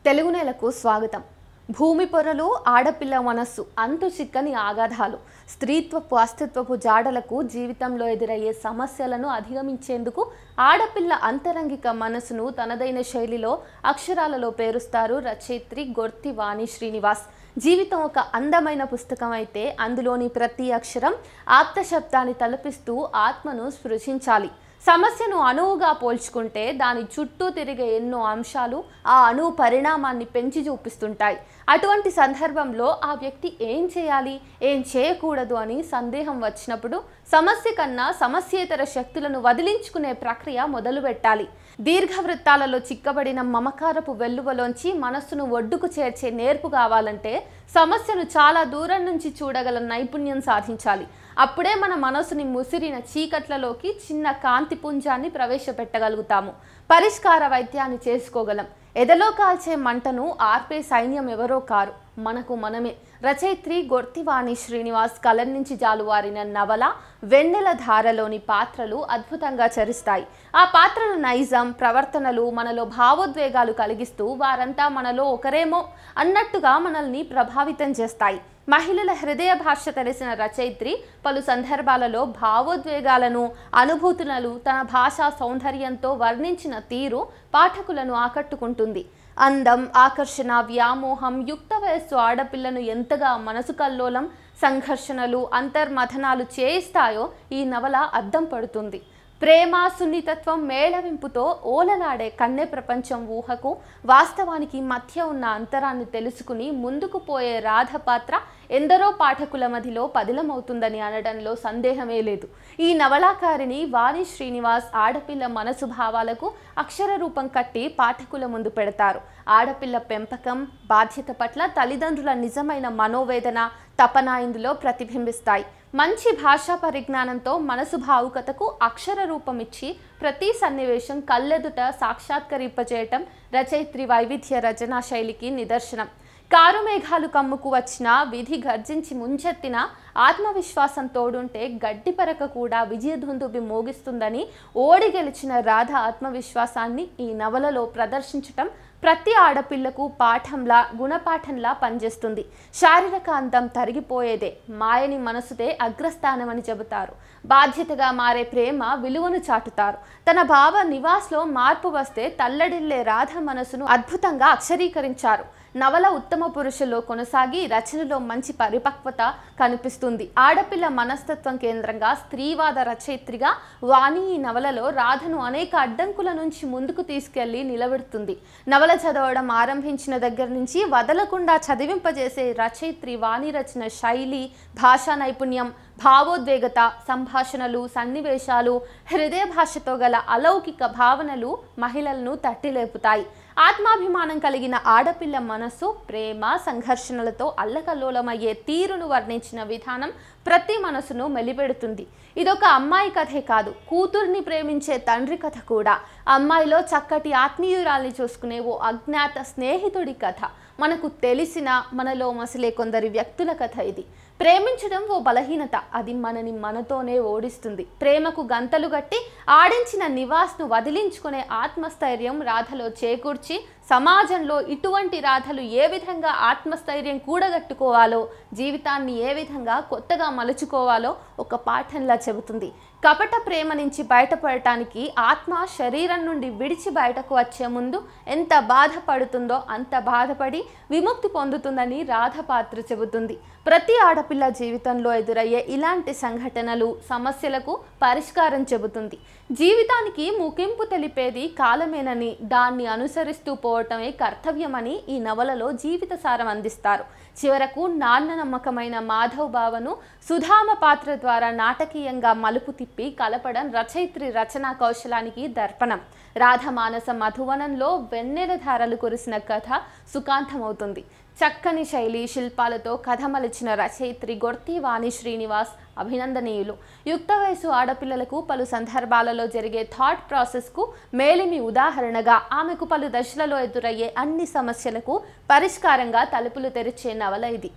తెలుగు నేలకు స్వాగతం. భూమి పొరలు, ఆడపిల్ల మనస్సు, అంతు చిక్కని ఆగాధాలు, స్త్రీత్వపు అస్తిత్వపు జాడలకు జీవితంలో ఎదురయ్యే సమస్యలను అధిగమించేందుకు ఆడపిల్ల అంతరంగిక మనసును తనదైన శైలిలో అక్షరాలలో పేరుస్తారు రచయిత్రి గొర్తి వాణి శ్రీనివాస్. జీవితం ఒక అందమైన పుస్తకం అయితే అందులోని ప్రతి అక్షరం ఆప్తశబ్దాన్ని తలపిస్తూ ఆత్మను స్పృశించాలి. సమస్యను అణువుగా పోల్చుకుంటే దాని చుట్టూ తిరిగే ఎన్నో అంశాలు ఆ అణువు పరిణామాన్ని పెంచి చూపిస్తుంటాయి. అటువంటి సందర్భంలో ఆ వ్యక్తి ఏం చేయాలి, ఏం చేయకూడదు అని సందేహం వచ్చినప్పుడు సమస్య కన్నా సమస్యేతర శక్తులను వదిలించుకునే ప్రక్రియ మొదలు పెట్టాలి. దీర్ఘవృత్తాలలో చిక్కబడిన మమకారపు వెల్లువలోంచి మనస్సును ఒడ్డుకు చేర్చే నేర్పు కావాలంటే సమస్యను చాలా దూరం నుంచి చూడగల నైపుణ్యం సాధించాలి. అప్పుడే మన మనసుని ముసిరిన చీకట్లలోకి చిన్న కాంతి పుంజాన్ని ప్రవేశపెట్టగలుగుతాము. పరిష్కార వైద్యాన్ని చేసుకోగలం. ఎదలో కాల్చే మంటను ఆర్పే సైన్యం ఎవరో కారు, మనకు మనమే. రచయిత్రి గొర్తి వాణి శ్రీనివాస్ కలం నుంచి జాలువారిన నవల వెన్నెల ధారలోని పాత్రలు అద్భుతంగా చరిస్తాయి. ఆ పాత్రల నైజం, ప్రవర్తనలు మనలో భావోద్వేగాలు కలిగిస్తూ వారంతా మనలో ఒకరేమో అన్నట్టుగా మనల్ని ప్రభావితం చేస్తాయి. మహిళల హృదయ భాష తెలిసిన రచయిత్రి పలు సందర్భాలలో భావోద్వేగాలను, అనుభూతులను తన భాషా సౌందర్యంతో వర్ణించిన తీరు పాఠకులను ఆకట్టుకుంటుంది. అందం, ఆకర్షణ, వ్యామోహం, యుక్త వయస్సు ఆడపిల్లను ఎంతగా మనసు కల్లోలం, సంఘర్షణలు, అంతర్మథనాలు చేయిస్తాయో ఈ నవల అద్దం పడుతుంది. ప్రేమ, సున్నితత్వం మేళవింపుతో ఓలలాడే కన్నె ప్రపంచం ఊహకు వాస్తవానికి మధ్య ఉన్న అంతరాన్ని తెలుసుకుని ముందుకు పోయే రాధ పాత్ర ఎందరో పాఠకుల మధ్యలో పదిలమవుతుందని అనడంలో సందేహమే లేదు. ఈ నవలాకారిణి వాణి శ్రీనివాస్ ఆడపిల్ల మనసు భావాలకు అక్షర రూపం కట్టి పాఠకుల ముందు పెడతారు. ఆడపిల్ల పెంపకం, బాధ్యత పట్ల తల్లిదండ్రుల నిజమైన మనోవేదన, తపన ఇందులో ప్రతిబింబిస్తాయి. మంచి భాషా పరిజ్ఞానంతో మనసు భావుకతకు అక్షర రూపం ఇచ్చి ప్రతి సన్నివేశం కళ్ళెదుట సాక్షాత్కరింపజేయటం రచయిత్రి వైవిధ్య రచనా శైలికి నిదర్శనం. కారు మేఘాలు కమ్ముకు వచ్చిన, విధి గర్జించి ముంచెత్తిన, ఆత్మవిశ్వాసం తోడుంటే గడ్డిపరక కూడా విజయధుందుబి మోగిస్తుందని ఓడి గెలిచిన రాధ ఆత్మవిశ్వాసాన్ని ఈ నవలలో ప్రదర్శించటం ప్రతి ఆడపిల్లకు పాఠంలా, గుణపాఠంలా పనిచేస్తుంది. శారీరక అందం తరిగిపోయేదే, మాయని మనసుదే అగ్రస్థానమని చెబుతారు. బాధ్యతగా మారే ప్రేమ విలువను చాటుతారు. తన భావ నివాస్లో మార్పు వస్తే తల్లడిల్లే రాధ మనసును అద్భుతంగా అక్షరీకరించారు. నవల ఉత్తమ పురుషుల్లో కొనసాగి రచనలో మంచి పరిపక్వత కనిపిస్తుంది. ఆడపిల్ల మనస్తత్వం కేంద్రంగా స్త్రీవాద రచయిత్రిగా వాణి ఈ నవలలో రాధను అనేక అడ్డంకుల నుంచి ముందుకు తీసుకెళ్లి నిలబెడుతుంది. నవల చదవడం ఆరంభించిన దగ్గర నుంచి వదలకుండా చదివింపజేసే రచయిత్రి వాణి రచన శైలి, భాషా నైపుణ్యం, భావోద్వేగత, సంభాషణలు, సన్నివేశాలు, హృదయ భాషతో గల అలౌకిక భావనలు మహిళలను తట్టిలేపుతాయి. ఆత్మాభిమానం కలిగిన ఆడపిల్ల మనసు ప్రేమ, సంఘర్షణలతో అల్లకల్లోలమయ్యే తీరును వర్ణించిన విధానం ప్రతి మనసును మెలిపెడుతుంది. ఇదొక అమ్మాయి కథే కాదు, కూతుర్ని ప్రేమించే తండ్రి కథ కూడా. అమ్మాయిలో చక్కటి ఆత్మీయురాల్ని చూసుకునే ఓ అజ్ఞాత స్నేహితుడి కథ. మనకు తెలిసిన, మనలో మసలే కొందరి వ్యక్తుల కథ ఇది. ప్రేమించడం ఓ బలహీనత, అది మనని మనతోనే ఓడిస్తుంది. ప్రేమకు గంతలు గట్టి ఆడించిన నివాస్ను వదిలించుకునే ఆత్మస్థైర్యం రాధలో చేకూర్చి సమాజంలో ఇటువంటి రాధలు ఏ విధంగా ఆత్మస్థైర్యం కూడగట్టుకోవాలో, జీవితాన్ని ఏ విధంగా కొత్తగా మలుచుకోవాలో ఒక పాఠంలా చెబుతుంది. కపట ప్రేమ నుంచి బయటపడటానికి ఆత్మ శరీరం నుండి విడిచి బయటకు వచ్చే ముందు ఎంత బాధపడుతుందో అంత బాధపడి విముక్తి పొందుతుందని రాధ పాత్ర చెబుతుంది. ప్రతి ఆడపిల్ల జీవితంలో ఎదురయ్యే ఇలాంటి సంఘటనలు, సమస్యలకు పరిష్కారం చెబుతుంది. జీవితానికి ముగింపు తెలిపేది కాలమేనని, దాన్ని అనుసరిస్తూ పోవటమే కర్తవ్యమని ఈ నవలలో జీవిత సారం అందిస్తారు. చివరకు నాన్న నమ్మకమైన మాధవ్ బావను సుధామ పాత్ర ద్వారా నాటకీయంగా మలుపు తిప్పి కలపడం రచయిత్రి రచనా కౌశలానికి దర్పణం. రాధమానస మధువనంలో వెన్నెల ధారలు కురిసిన కథ సుఖాంతమవుతుంది. చక్కని శైలి, శిల్పాలతో కథ మలిచిన రచయిత్రి గొర్తి వాణి శ్రీనివాస్ అభినందనీయులు. యుక్త వయసు ఆడపిల్లలకు పలు సందర్భాలలో జరిగే థాట్ ప్రాసెస్కు మేలిమి ఉదాహరణగా ఆమెకు పలు దశలలో ఎదురయ్యే అన్ని సమస్యలకు పరిష్కారంగా తలుపులు తెరిచే నవల ఇది.